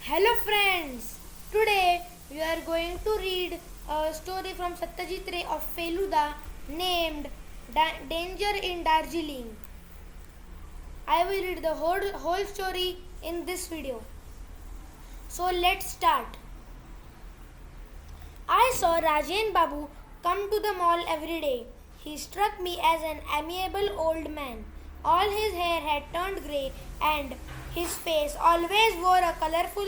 Hello friends! Today we are going to read a story from Satyajit Ray of Feluda named Danger in Darjeeling. I will read the whole story in this video. So let's start. I saw Rajen Babu come to the mall every day. He struck me as an amiable old man. All his hair had turned grey and his face always wore a colorful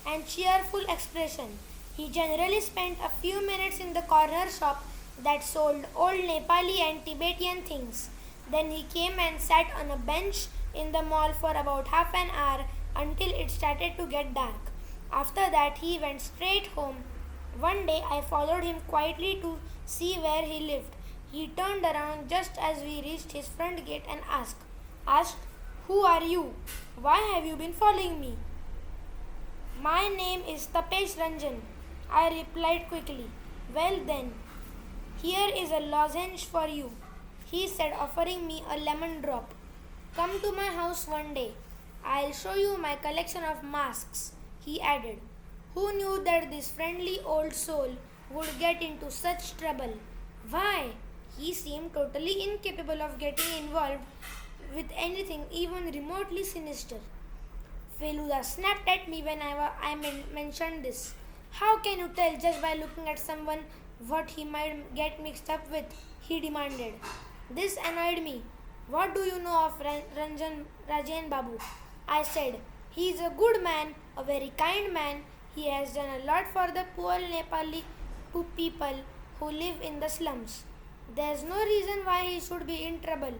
and cheerful expression. He generally spent a few minutes in the corner shop that sold old Nepali and Tibetan things. Then he came and sat on a bench in the mall for about half an hour until it started to get dark. After that, he went straight home. One day, I followed him quietly to see where he lived. He turned around just as we reached his front gate and asked, "Who are you? Why have you been following me?" "My name is Tapesh Ranjan," I replied quickly. "Well then, here is a lozenge for you," he said, offering me a lemon drop. "Come to my house one day. I'll show you my collection of masks," he added. Who knew that this friendly old soul would get into such trouble? Why, he seemed totally incapable of getting involved with anything even remotely sinister. Feluda snapped at me when I mentioned this. "How can you tell just by looking at someone what he might get mixed up with?" he demanded. This annoyed me. "What do you know of Rajan Babu?" I said. "He is a good man, a very kind man. He has done a lot for the poor Nepali people who live in the slums. There's no reason why he should be in trouble."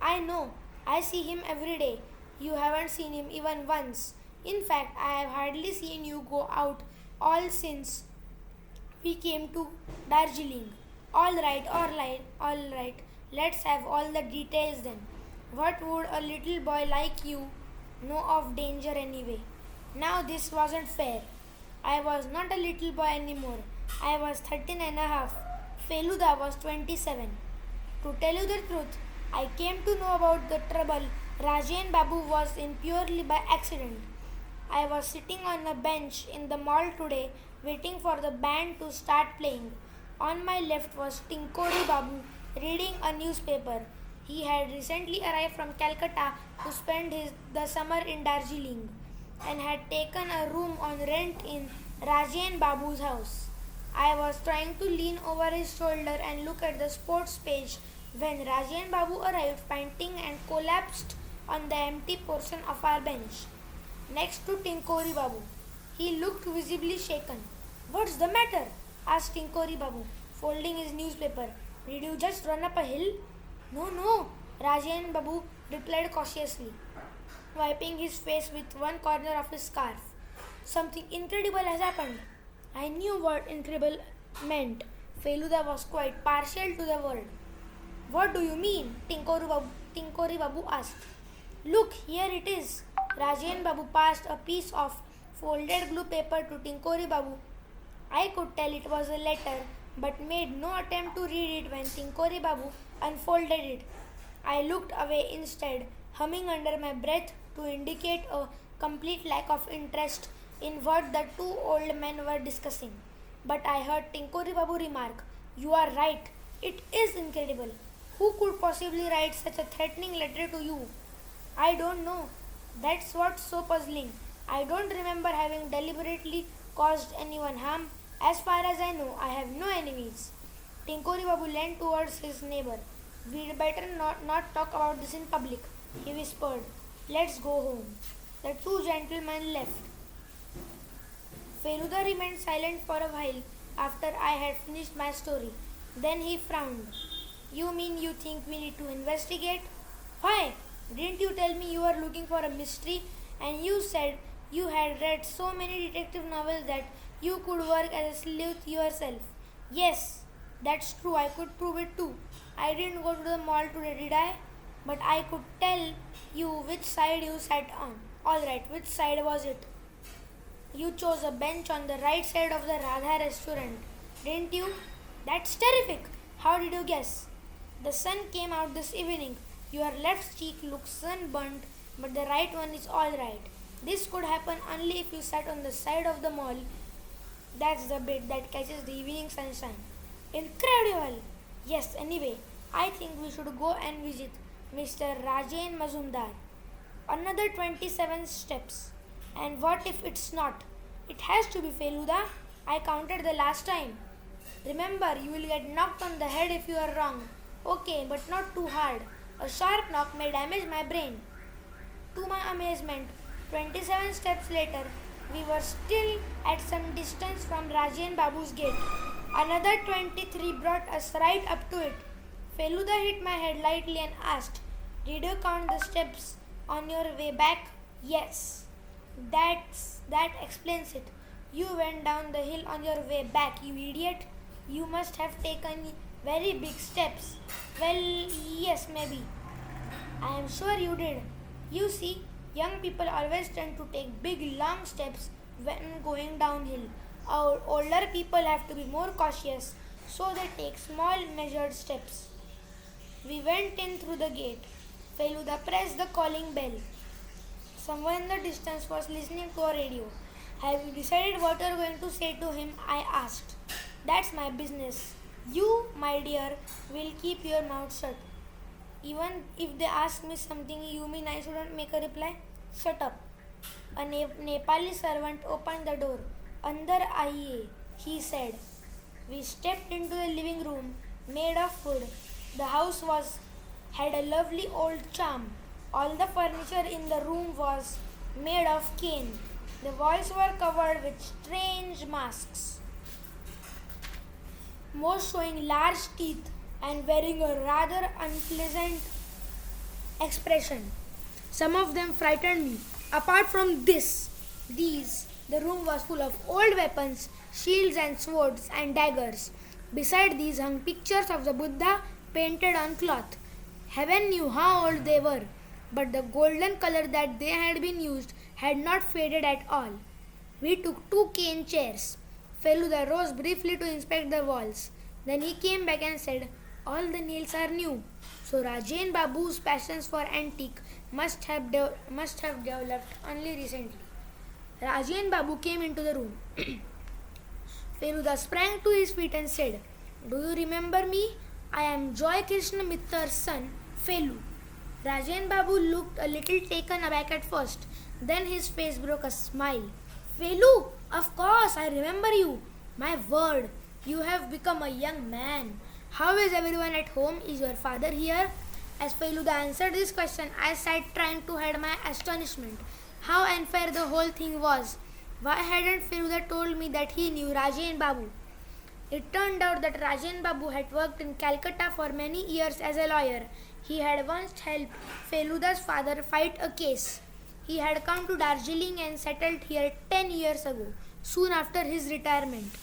"I know. I see him every day. You haven't seen him even once. In fact, I have hardly seen you go out all since we came to Darjeeling." All right. Let's have all the details then. What would a little boy like you know of danger anyway?" Now this wasn't fair. I was not a little boy anymore. I was 13 and a half. Feluda was 27. To tell you the truth, I came to know about the trouble Rajan Babu was in purely by accident. I was sitting on a bench in the mall today waiting for the band to start playing. On my left was Tinkori Babu reading a newspaper. He had recently arrived from Calcutta to spend the summer in Darjeeling and had taken a room on rent in Rajan Babu's house. I was trying to lean over his shoulder and look at the sports page when Rajan Babu arrived panting and collapsed on the empty portion of our bench next to Tinkori Babu. He looked visibly shaken. "What's the matter?" asked Tinkori Babu, folding his newspaper. "Did you just run up a hill?" No, Rajan Babu replied cautiously, wiping his face with one corner of his scarf. "Something incredible has happened." I knew what incredible meant. Feluda was quite partial to the word. "What do you mean?" Tinkori Babu asked. "Look, here it is." Rajan Babu passed a piece of folded blue paper to Tinkori Babu. I could tell it was a letter, but made no attempt to read it when Tinkori Babu unfolded it. I looked away instead, humming under my breath to indicate a complete lack of interest in what the two old men were discussing. But I heard Tinkori Babu remark, "You are right. It is incredible. Who could possibly write such a threatening letter to you?" "I don't know. That's what's so puzzling. I don't remember having deliberately caused anyone harm. As far as I know, I have no enemies." Tinkori Babu leaned towards his neighbor. "We'd better not talk about this in public," he whispered. "Let's go home." The two gentlemen left. Feluda remained silent for a while after I had finished my story. Then he frowned. "You mean you think we need to investigate?" "Why? Didn't you tell me you were looking for a mystery? And you said you had read so many detective novels that you could work as a sleuth yourself." "Yes, that's true. I could prove it too. I didn't go to the mall today, did I? But I could tell you which side you sat on." "All right, which side was it?" "You chose a bench on the right side of the Radha restaurant, didn't you?" "That's terrific. How did you guess?" "The sun came out this evening. Your left cheek looks sunburnt, but the right one is all right." This could happen only if you sat on the side of the mall. That's the bit that catches the evening sunshine. Incredible! Yes, anyway, I think we should go and visit Mr. Rajen Mazumdar. Another 27 steps. And what if it's not? It has to be Feluda. I counted the last time. Remember, you will get knocked on the head if you are wrong. Okay, but not too hard. A sharp knock may damage my brain. To my amazement, 27 steps later, we were still at some distance from Rajan Babu's gate. Another 23 brought us right up to it. Feluda hit my head lightly and asked, "Did you count the steps on your way back?" "Yes." That explains it. You went down the hill on your way back, you idiot. You must have taken very big steps. Well, yes, maybe. I am sure you did. You see, young people always tend to take big, long steps when going downhill. Our older people have to be more cautious, so they take small, measured steps. We went in through the gate. Feluda pressed the calling bell. Someone in the distance was listening to a radio. "Have you decided what you are going to say to him?" I asked. "That's my business. You, my dear, will keep your mouth shut. Even if they ask me something, you mean I shouldn't make a reply? Shut up." A Nepali servant opened the door. "Andar aiye," he said. We stepped into the living room, made of wood. The house had a lovely old charm. All the furniture in the room was made of cane. The walls were covered with strange masks, most showing large teeth and wearing a rather unpleasant expression. Some of them frightened me. Apart from these, the room was full of old weapons, shields and swords and daggers. Beside these hung pictures of the Buddha painted on cloth. Heaven knew how old they were, but the golden color that they had been used had not faded at all. We took 2 cane chairs. Feluda rose briefly to inspect the walls. Then he came back and said, "All the nails are new." So Rajan Babu's passions for antique must have developed only recently. Rajan Babu came into the room. Feluda sprang to his feet and said, "Do you remember me? I am Joy Krishna Mittar's son, Felu." Rajan Babu looked a little taken aback at first. Then his face broke a smile. "Felu, of course, I remember you. My word, you have become a young man. How is everyone at home? Is your father here?" As Feluda answered this question, I sat trying to hide my astonishment. How unfair the whole thing was. Why hadn't Feluda told me that he knew Rajan Babu? It turned out that Rajan Babu had worked in Calcutta for many years as a lawyer. He had once helped Feluda's father fight a case. He had come to Darjeeling and settled here 10 years ago, soon after his retirement.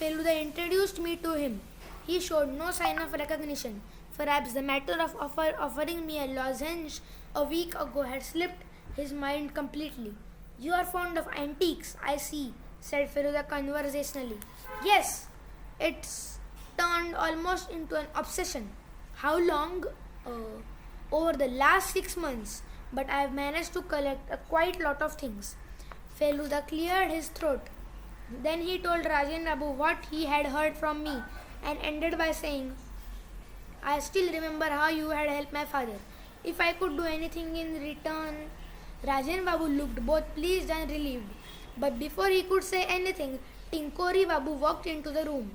Feluda introduced me to him. He showed no sign of recognition. Perhaps the matter of offering me a lozenge a week ago had slipped his mind completely. "You are fond of antiques, I see," said Feluda conversationally. "Yes, it's turned almost into an obsession." "How long?" Over the last 6 months, but I have managed to collect a quite lot of things." Feluda cleared his throat. Then he told Rajan Babu what he had heard from me and ended by saying, "I still remember how you had helped my father. If I could do anything in return..." Rajan Babu looked both pleased and relieved. But before he could say anything, Tinkori Babu walked into the room.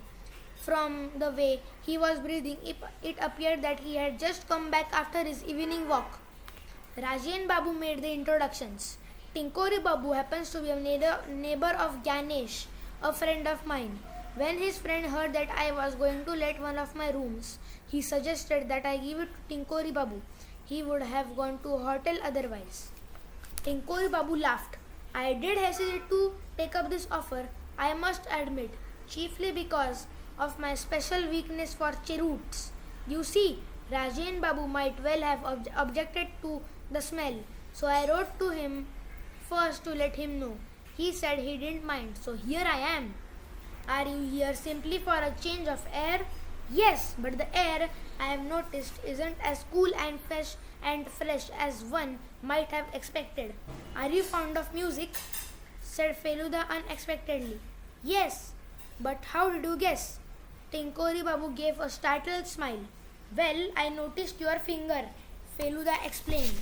From the way he was breathing, it appeared that he had just come back after his evening walk. Rajan Babu made the introductions. Tinkori Babu happens to be a neighbor of Ganesh, a friend of mine. When his friend heard that I was going to let one of my rooms, he suggested that I give it to Tinkori Babu. He would have gone to a hotel otherwise. Tinkori Babu laughed. I did hesitate to take up this offer, I must admit, chiefly because of my special weakness for cheroots. You see, Rajan Babu might well have objected to the smell, so I wrote to him first to let him know. He said he didn't mind, so here I am. Are you here simply for a change of air? Yes, but the air, I have noticed, isn't as cool and fresh and fresh as one might have expected. Are you fond of music? Said Feluda unexpectedly. Yes, but how did you guess? Tinkori Babu gave a startled smile. Well, I noticed your finger, Feluda explained.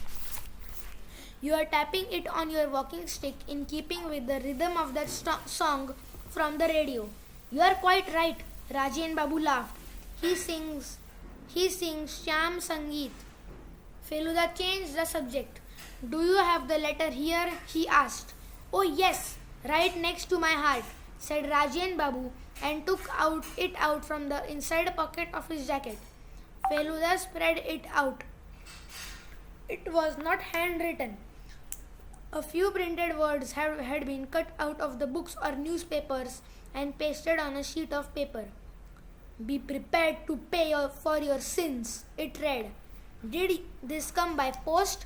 You are tapping it on your walking stick in keeping with the rhythm of that song from the radio. You are quite right, Rajan Babu laughed. He sings, he sings Shyam Sangeet. Feluda changed the subject. Do you have the letter here? He asked. Oh yes, right next to my heart, said Rajan Babu and took it out from the inside pocket of his jacket. Feluda spread it out. It was not handwritten. A few printed words had been cut out of the books or newspapers and pasted on a sheet of paper. Be prepared to pay for your sins, it read. Did this come by post?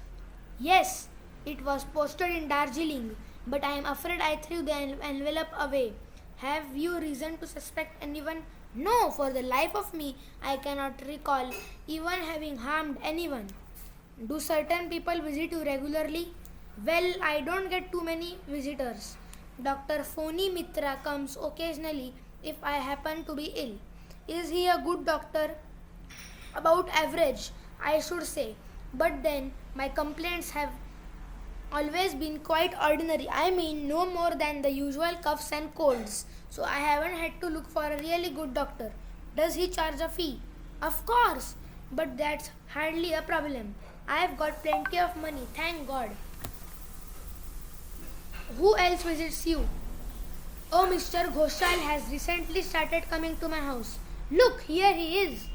Yes, it was posted in Darjeeling, but I am afraid I threw the envelope away. Have you reason to suspect anyone? No, for the life of me, I cannot recall even having harmed anyone. Do certain people visit you regularly? Well, I don't get too many visitors. Dr. Phony Mitra comes occasionally if I happen to be ill. Is he a good doctor? About average, I should say. But then, my complaints have always been quite ordinary. I mean, no more than the usual coughs and colds. So I haven't had to look for a really good doctor. Does he charge a fee? Of course. But that's hardly a problem. I've got plenty of money, thank God. Who else visits you? Oh, Mr. Ghoshal has recently started coming to my house. Look, here he is.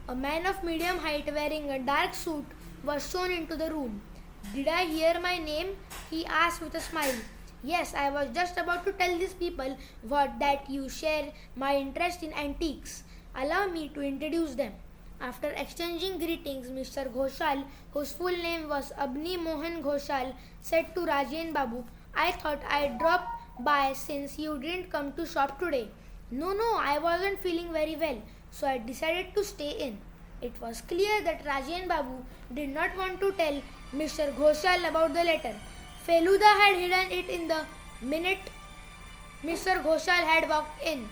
A man of medium height wearing a dark suit was shown into the room. Did I hear my name? He asked with a smile. Yes, I was just about to tell these people that you share my interest in antiques. Allow me to introduce them. After exchanging greetings, Mr. Ghoshal, whose full name was Abni Mohan Ghoshal, said to Rajan Babu, I thought I'd drop by since you didn't come to shop today. No, I wasn't feeling very well, so I decided to stay in. It was clear that Rajan Babu did not want to tell Mr. Ghoshal about the letter. Feluda had hidden it in the minute Mr. Ghoshal had walked in.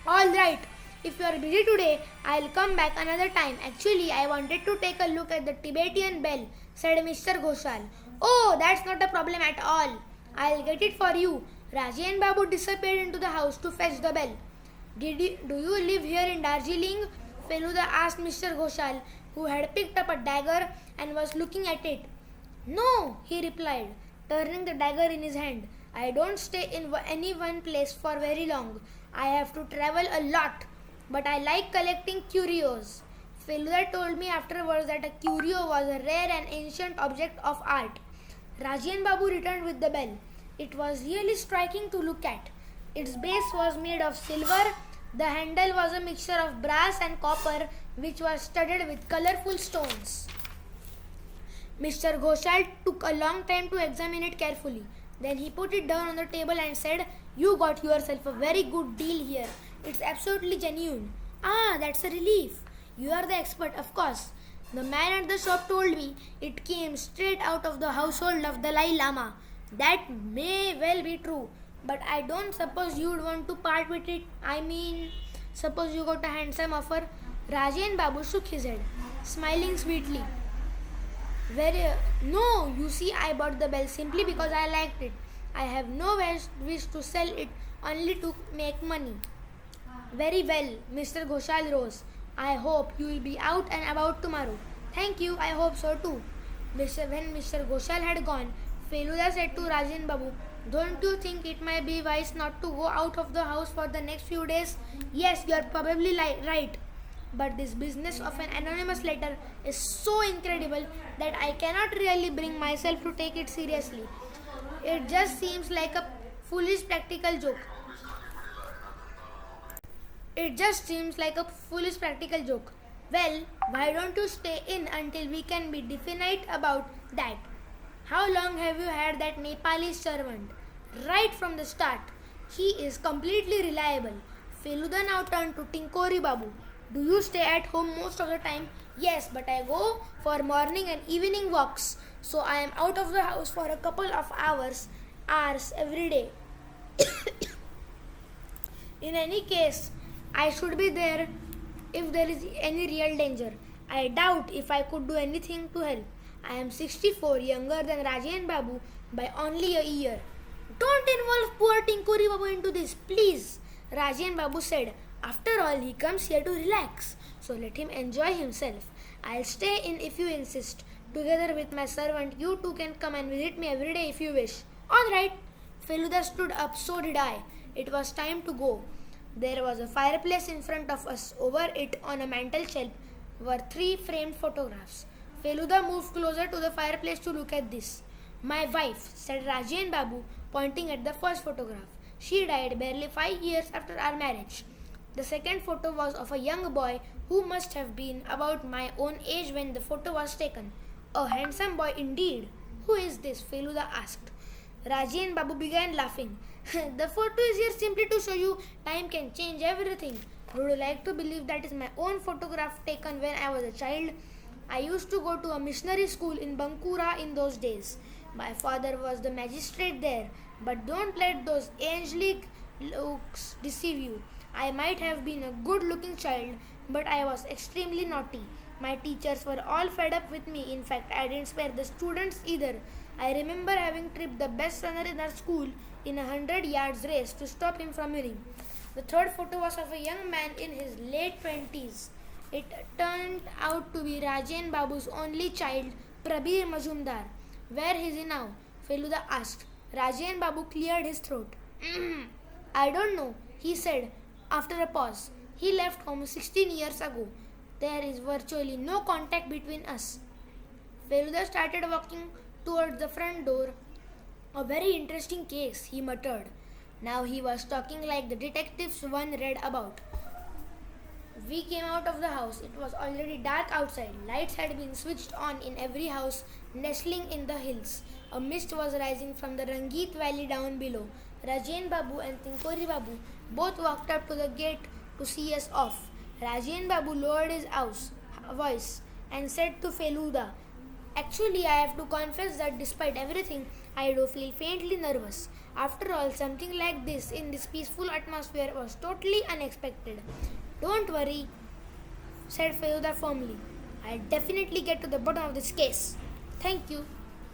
All right, if you are busy today, I'll come back another time. Actually, I wanted to take a look at the Tibetan bell, said Mr. Ghoshal. Oh, that's not a problem at all. I'll get it for you. Rajan Babu disappeared into the house to fetch the bell. Do you live here in Darjeeling? Feluda asked Mr. Ghoshal, who had picked up a dagger and was looking at it. No, he replied, turning the dagger in his hand. I don't stay in any one place for very long. I have to travel a lot, but I like collecting curios. Feluda told me afterwards that a curio was a rare and ancient object of art. Rajan Babu returned with the bell. It was really striking to look at. Its base was made of silver. The handle was a mixture of brass and copper, which was studded with colorful stones. Mr. Ghoshal took a long time to examine it carefully. Then he put it down on the table and said, You got yourself a very good deal here. It's absolutely genuine. Ah, that's a relief. You are the expert, of course. The man at the shop told me it came straight out of the household of Dalai Lama. That may well be true, but I don't suppose you'd want to part with it. I mean, suppose you got a handsome offer. Rajan Babu shook his head, smiling sweetly. No, you see, I bought the bell simply because I liked it. I have no wish to sell it, only to make money. Very well, Mr. Ghoshal rose. I hope you will be out and about tomorrow. Thank you, I hope so too. When Mr. Ghoshal had gone, Feluda said to Rajan Babu, Don't you think it might be wise not to go out of the house for the next few days? Yes, you are probably right. But this business of an anonymous letter is so incredible that I cannot really bring myself to take it seriously. It just seems like a foolish practical joke. Well, why don't you stay in until we can be definite about that? How long have you had that Nepali servant? Right from the start. He is completely reliable. Feluda now turned to Tinkori Babu. Do you stay at home most of the time? Yes, but I go for morning and evening walks, so I am out of the house for a couple of hours every day. In any case, I should be there if there is any real danger. I doubt if I could do anything to help. I am 64, younger than Rajan Babu by only a year. Don't involve poor Tinkuri Babu into this, please, Rajan Babu said. After all, he comes here to relax, so let him enjoy himself. I'll stay in if you insist. Together with my servant, you two can come and visit me every day if you wish. All right. Feluda stood up, so did I. It was time to go. There was a fireplace in front of us. Over it, on a mantel shelf, were 3 framed photographs. Feluda moved closer to the fireplace to look at this. My wife, said Rajan Babu, pointing at the first photograph. She died barely 5 years after our marriage. The second photo was of a young boy who must have been about my own age when the photo was taken. A handsome boy indeed. Who is this? Feluda asked. Rajan Babu began laughing. The photo is here simply to show you time can change everything. Would you like to believe that is my own photograph taken when I was a child? I used to go to a missionary school in Bankura in those days. My father was the magistrate there, but don't let those angelic looks deceive you. I might have been a good looking child, but I was extremely naughty. My teachers were all fed up with me. In fact, I didn't spare the students either. I remember having tripped the best runner in our school in 100 yards race to stop him from winning. The third photo was of a young man in his late 20s. It turned out to be Rajan Babu's only child, Prabir Majumdar. Where is he now? Feluda asked. Rajan Babu cleared his throat. I don't know, he said after a pause. He left home 16 years ago. There is virtually no contact between us. Feluda started walking towards the front door. A very interesting case, he muttered. Now he was talking like the detectives one read about. We came out of the house. It was already dark outside. Lights had been switched on in every house nestling in the hills. A mist was rising from the Rangeet valley down below. Rajan Babu and Tinkori Babu both walked up to the gate to see us off. Rajan Babu lowered his voice and said to Feluda, Actually, I have to confess that despite everything, I do feel faintly nervous. After all, something like this in this peaceful atmosphere was totally unexpected. Don't worry, said Feluda firmly. I'll definitely get to the bottom of this case. Thank you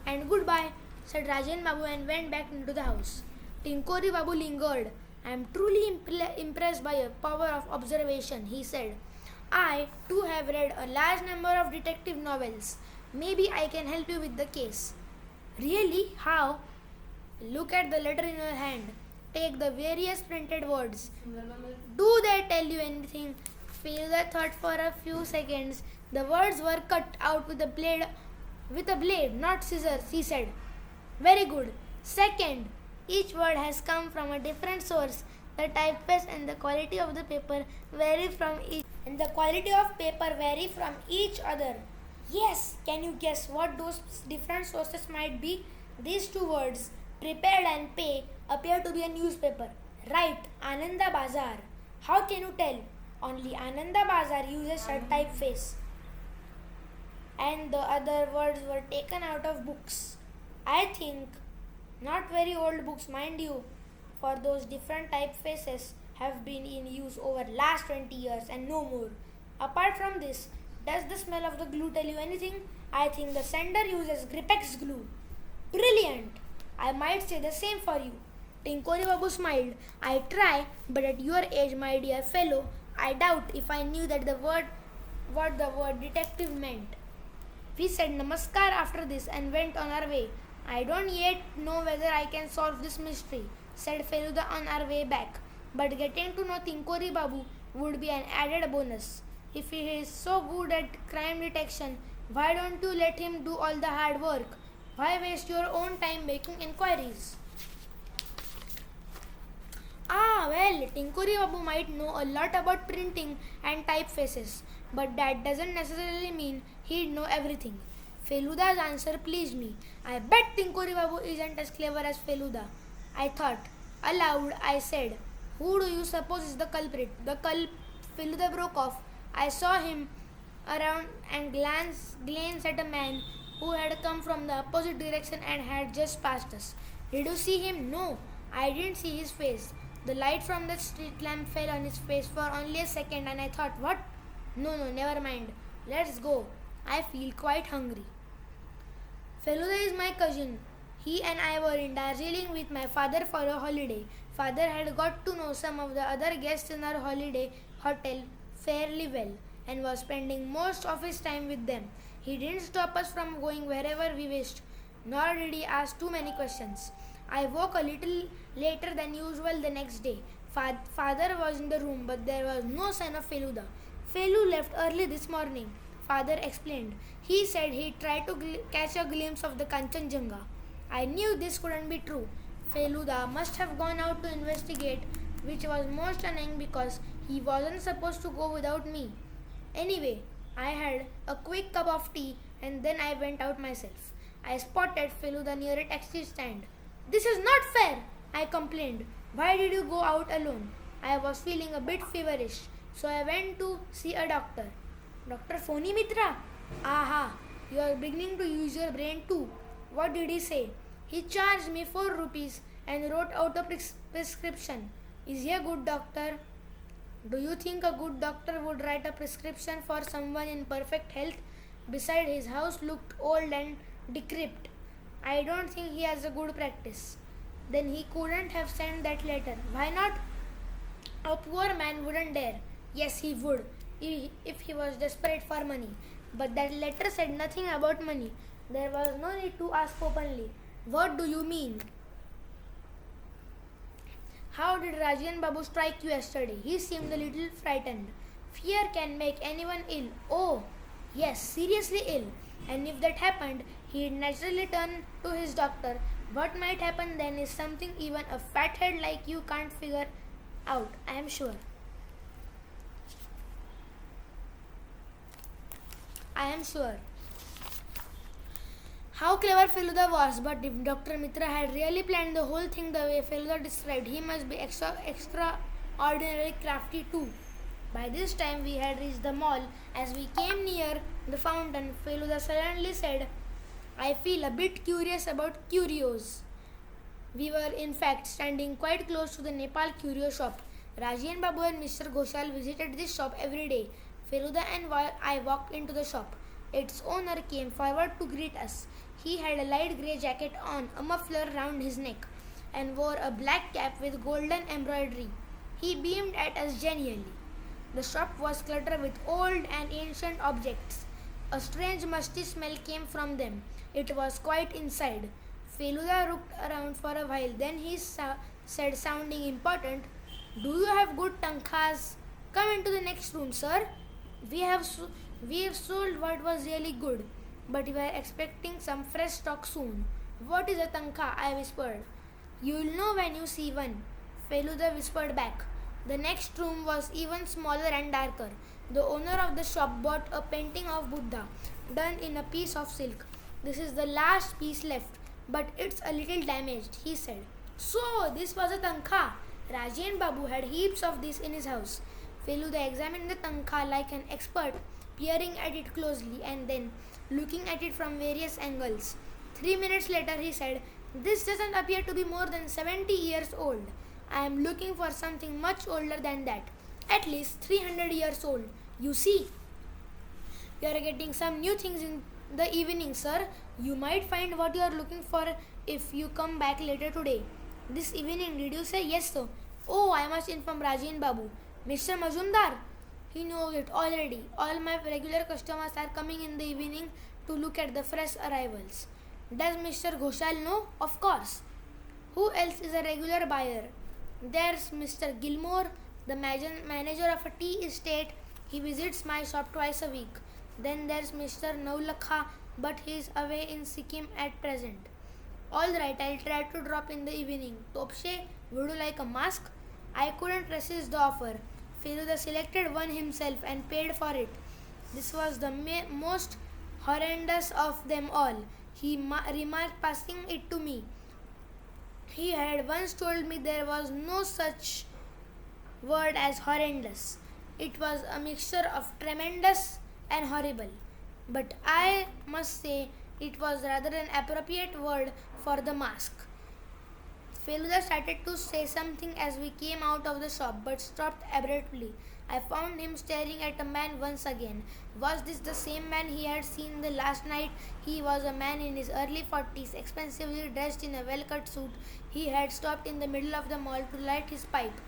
and goodbye, said Rajan Babu and went back into the house. Tinkori Babu lingered. I am truly impressed by your power of observation, he said. I, too, have read a large number of detective novels. Maybe I can help you with the case. Really? How? Look at the letter in your hand. Take the various printed words. Do they tell you anything? Feluda thought for a few seconds. The words were cut out with a blade, not scissors, he said. Very good. Second, each word has come from a different source. The typeface and the quality of the paper vary from each other. Yes, can you guess what those different sources might be? These two words, prepared and pay, appear to be a newspaper. Right, Ananda Bazar. How can you tell? Only Ananda Bazar uses a typeface. And the other words were taken out of books. I think, not very old books, mind you, for those different typefaces have been in use over last 20 years and no more. Apart from this, does the smell of the glue tell you anything? I think the sender uses Gripex glue. Brilliant! I might say the same for you. Tinkori Babu smiled. I try, but at your age, my dear fellow, I doubt if I knew that what the word detective meant. We said namaskar after this and went on our way. I don't yet know whether I can solve this mystery, said Feluda on our way back. But getting to know Tinkori Babu would be an added bonus. If he is so good at crime detection, why don't you let him do all the hard work? Why waste your own time making inquiries? Well, Tinkori Babu might know a lot about printing and typefaces, but that doesn't necessarily mean he'd know everything. Feluda's answer pleased me. I bet Tinkori Babu isn't as clever as Feluda. I thought. Aloud, I said, Who do you suppose is the culprit? Feluda broke off. I saw him around and glanced at a man who had come from the opposite direction and had just passed us. Did you see him? No, I didn't see his face. The light from the street lamp fell on his face for only a second and I thought, what? No, no, never mind. Let's go. I feel quite hungry. Feluda is my cousin. He and I were in Darjeeling with my father for a holiday. Father had got to know some of the other guests in our holiday hotel fairly well and was spending most of his time with them. He didn't stop us from going wherever we wished, nor did he ask too many questions. I woke a little later than usual the next day. Father was in the room, but there was no sign of Feluda. Felu left early this morning, father explained. He said he tried to catch a glimpse of the Kanchenjunga. I knew this couldn't be true. Feluda must have gone out to investigate, which was most annoying because he wasn't supposed to go without me. Anyway, I had a quick cup of tea and then I went out myself. I spotted Feluda near a taxi stand. This is not fair, I complained. Why did you go out alone? I was feeling a bit feverish, so I went to see a doctor. Dr. Phony Mitra? Aha, you are beginning to use your brain too. What did he say? He charged me 4 rupees and wrote out a prescription. Is he a good doctor? Do you think a good doctor would write a prescription for someone in perfect health? Besides, his house looked old and decrepit. I don't think he has a good practice. Then he couldn't have sent that letter. Why not? A poor man wouldn't dare. Yes, he would, if he was desperate for money. But that letter said nothing about money. There was no need to ask openly. What do you mean? How did Rajan Babu strike you yesterday? He seemed a little frightened. Fear can make anyone ill. Oh, yes, seriously ill. And if that happened, he'd naturally turn to his doctor. What might happen then is something even a fathead like you can't figure out, I am sure. I am sure. How clever Feluda was, but if Dr. Mitra had really planned the whole thing the way Feluda described, he must be extraordinarily crafty too. By this time we had reached the mall. As we came near the fountain, Feluda suddenly said, I feel a bit curious about curios. We were in fact standing quite close to the Nepal curio shop. Rajian Babu and Mr. Ghoshal visited this shop every day. Feluda and I walked into the shop. Its owner came forward to greet us. He had a light grey jacket on, a muffler round his neck, and wore a black cap with golden embroidery. He beamed at us genially. The shop was cluttered with old and ancient objects. A strange musty smell came from them. It was quiet inside. Feluda looked around for a while. Then he said, sounding important, Do you have good tankhas? Come into the next room, sir. We have sold what was really good, but we are expecting some fresh stock soon. What is a tankha? I whispered. You'll know when you see one, Feluda whispered back. The next room was even smaller and darker. The owner of the shop bought a painting of Buddha, done in a piece of silk. This is the last piece left, but it's a little damaged, he said. So, this was a tankha. Raji and Babu had heaps of this in his house. Feluda examined the tankha like an expert, peering at it closely and then looking at it from various angles. 3 minutes later, he said, This doesn't appear to be more than 70 years old. I am looking for something much older than that. At least 300 years old. You see, you are getting some new things in the evening, sir. You might find what you are looking for if you come back later today. This evening, did you say? Yes, sir. Oh, I must inform Raji and Babu. Mr. Majumdar, he knows it already. All my regular customers are coming in the evening to look at the fresh arrivals. Does Mr. Ghoshal know? Of course. Who else is a regular buyer? There's Mr. Gilmore, the manager of a tea estate. He visits my shop twice a week. Then there's Mr. Naulakha, but he's away in Sikkim at present. Alright, I'll try to drop in the evening. Topshe, would you like a mask? I couldn't resist the offer. Feluda selected one himself and paid for it. This was the most horrendous of them all. He remarked, passing it to me. He had once told me there was no such word as horrendous. It was a mixture of tremendous and horrible. But I must say it was rather an appropriate word for the mask. Feluda started to say something as we came out of the shop, but stopped abruptly. I found him staring at a man once again. Was this the same man he had seen the last night? He was a man in his early 40s, expensively dressed in a well cut suit. He had stopped in the middle of the mall to light his pipe.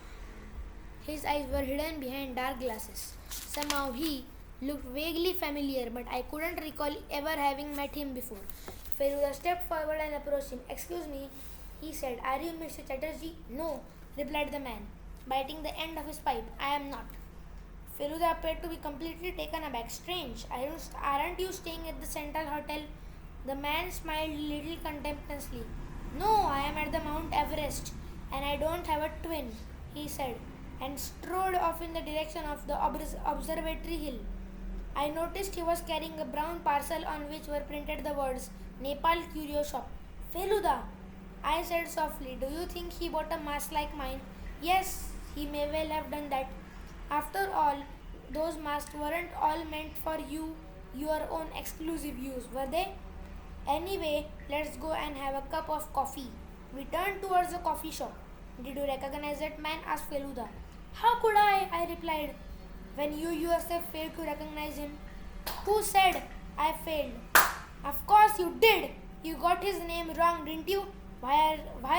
His eyes were hidden behind dark glasses. Somehow he looked vaguely familiar, but I couldn't recall ever having met him before. Feluda stepped forward and approached him. "Excuse me," he said. "Are you Mr. Chatterjee?" "No," replied the man, biting the end of his pipe. "I am not." Feluda appeared to be completely taken aback. "Strange. Aren't you staying at the Central Hotel?" The man smiled a little contemptuously. "No, I am at the Mount Everest, and I don't have a twin," he said, and strode off in the direction of the observatory hill. I noticed he was carrying a brown parcel on which were printed the words Nepal Curio Shop. "Feluda," I said softly, "do you think he bought a mask like mine?" "Yes, he may well have done that. After all, those masks weren't all meant for your own exclusive use, were they? Anyway, let's go and have a cup of coffee." We turned towards the coffee shop. "Did you recognize that man?" asked Feluda. "How could I replied, "when you yourself failed to recognize him." "Who said I failed?" "Of course you did. You got his name wrong, didn't you? Why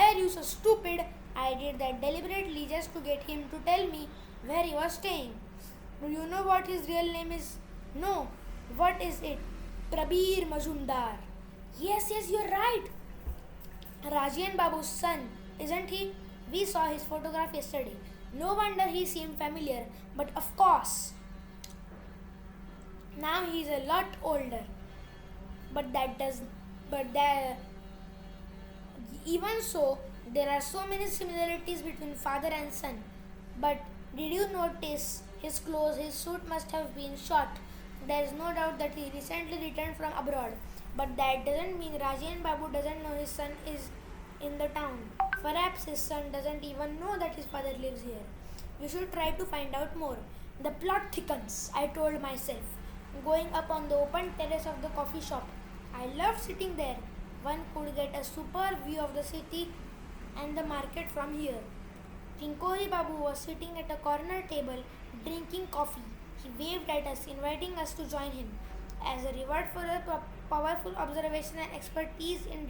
are you so stupid?" "I did that deliberately just to get him to tell me where he was staying." "Do you know what his real name is?" "No." "What is it?" "Prabir Majumdar." Yes, you're right. Rajian Babu's son, isn't he? We saw his photograph yesterday. No wonder he seemed familiar, but of course, now he's a lot older. But even so, there are so many similarities between father and son. But did you notice his clothes? His suit must have been short. There is no doubt that he recently returned from abroad. But that doesn't mean Rajian Babu doesn't know his son is in the town. Perhaps his son doesn't even know that his father lives here. We should try to find out more. The plot thickens, I told myself, going up on the open terrace of the coffee shop. I loved sitting there. One could get a superb view of the city and the market from here. Tinkori Babu was sitting at a corner table drinking coffee. He waved at us, inviting us to join him. As a reward for our powerful observation and expertise in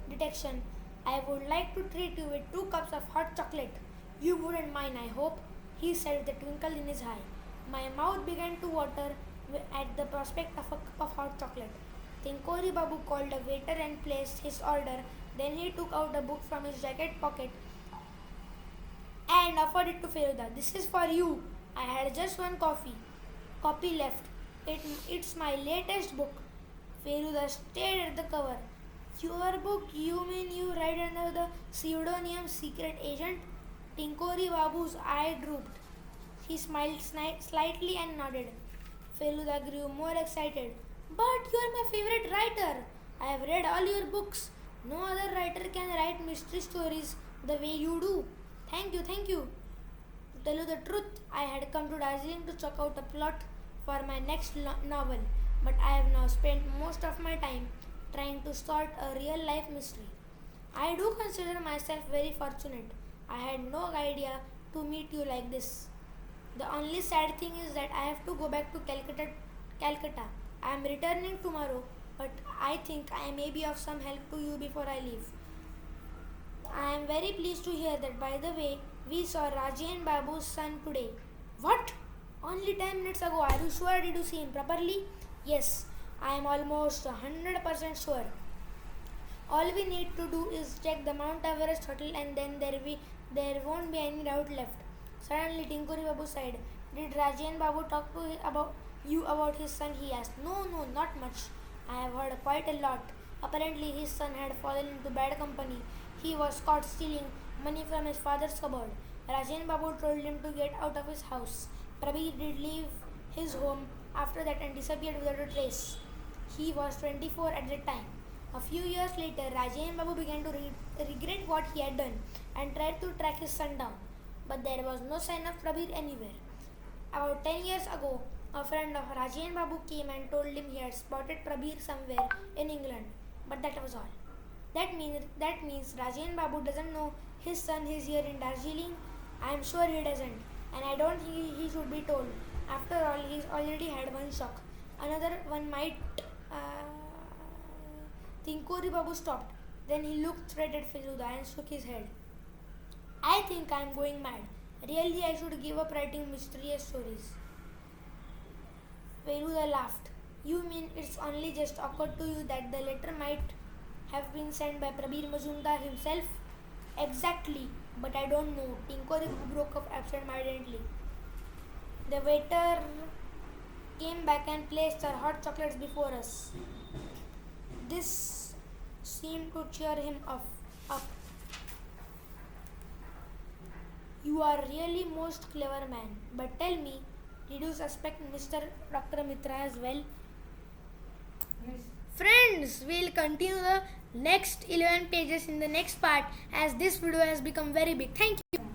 detection, I would like to treat you with 2 cups of hot chocolate. You wouldn't mind, I hope, he said with a twinkle in his eye. My mouth began to water at the prospect of a cup of hot chocolate. Tinkori Babu called a waiter and placed his order. Then he took out a book from his jacket pocket and offered it to Feluda. "This is for you. I had just one copy left. It's my latest book." Feluda stared at the cover. "Your book? You mean you write under the pseudonym Secret Agent?" Tinkori Babu's eye drooped. He smiled slightly and nodded. Feluda grew more excited. "But you are my favorite writer. I have read all your books. No other writer can write mystery stories the way you do." Thank you. To tell you the truth, I had come to Darjeeling to check out a plot for my next novel, but I have now spent most of my time trying to solve a real life mystery. I do consider myself very fortunate. I had no idea to meet you like this. The only sad thing is that I have to go back to Calcutta. I am returning tomorrow, but I think I may be of some help to you before I leave. I am very pleased to hear that. By the way, we saw Raji and Babu's son today. What? Only 10 minutes ago. Are you sure? Did you see him properly? Yes, I am almost 100% sure. All we need to do is check the Mount Everest hotel and then there won't be any doubt left. Suddenly Tinkuri Babu sighed. Did Raji and Babu talk to you about his son? He asked. No, not much. I have heard quite a lot. Apparently his son had fallen into bad company. He was caught stealing money from his father's cupboard. Rajan Babu told him to get out of his house. Prabir did leave his home after that and disappeared without a trace. He was 24 at the time. A few years later, Rajan Babu began to regret what he had done and tried to track his son down. But there was no sign of Prabir anywhere. About 10 years ago, A friend of Rajan Babu came and told him he had spotted Prabir somewhere in England, but that was all. That means Rajan Babu doesn't know his son is here in Darjeeling. I am sure he doesn't, and I don't think he should be told. After all, he's already had one shock. Another one might. Tinkuri Babu stopped. Then he looked straight at Feluda and shook his head. I think I am going mad. Really, I should give up writing mysterious stories. Feluda laughed. You mean it's only just occurred to you that the letter might have been sent by Prabir Majumdar himself? Exactly, but I don't know. Tinkuri broke up absent-mindedly. The waiter came back and placed our hot chocolates before us. This seemed to cheer him up. You are really most clever man. But tell me, did you suspect Mr. Dr. Mitra as well? Yes. Friends, we'll continue the next 11 pages in the next part as this video has become very big. Thank you.